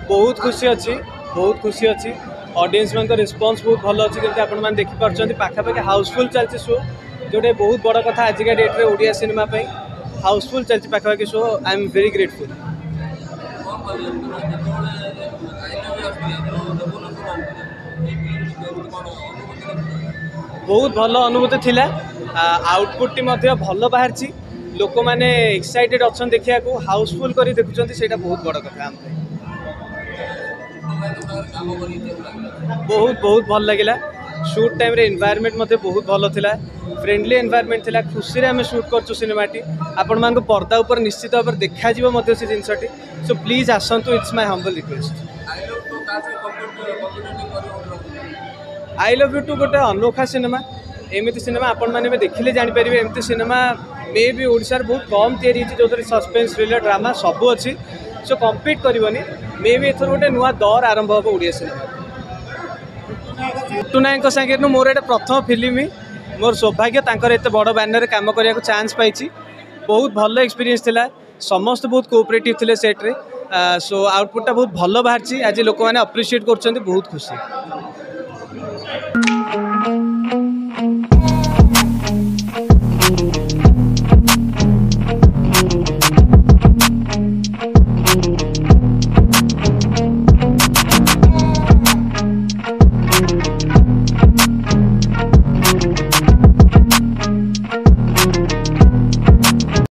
बहुत खुशी अच्छी बहुत खुशी अच्छी ऑडियंस मान रिस्पांस बहुत भल अच्छी जमी आपण देखिपुं पाखापाखि हाउसफुल चलती शो जोटे बहुत बड़ कथा आजिका डेट्रे ओडिया सिनेमा हाउसफुल चलती पाखापाखि show I am very grateful. बहुत भल अनुभूति थिला आउटपुट टी भल बाहर लोक मैंने एक्साइटेड अच्छा देखा हाउसफुल कर देखुं से बहुत बड़ कथा बहुत बहुत भल लगे शूट टाइम रे एनवायरनमेंट बहुत भल थिला फ्रेंडली एनवायरनमेंट थिला खुशी आम शूट कर सिनेमाटी आपण मान पर्दा उपर निश्चित भाव देखा से जिनसटी सो प्लीज आसतु it's my humble request. I love you too गोटे अनोखा सिनेमा एमती सिनेमा आपण मैंने देखिले जापर एमती सिनेमा मे भी ओडिशार बहुत कम तैयारी जो सस्पेंस थ्रिलर ड्रामा सब अच्छी सो कम्पीट करनी मे भी एथर गोटे नुआ दौर आरंभ हम ओडिया सिनेमा। टुटू नायक सागे मोर ये प्रथम फिल्म मोर सौभाग्य तांकर एत बड़ बैनर काम करने को चांस पाई बहुत भल एक्सपीरियंस थिला समस्त बहुत कोऑपरेटिव थिले सेट रे सो आउटपुटा बहुत भल बाहर आज लोक मैंने अप्रिशिएट कर बहुत खुशी।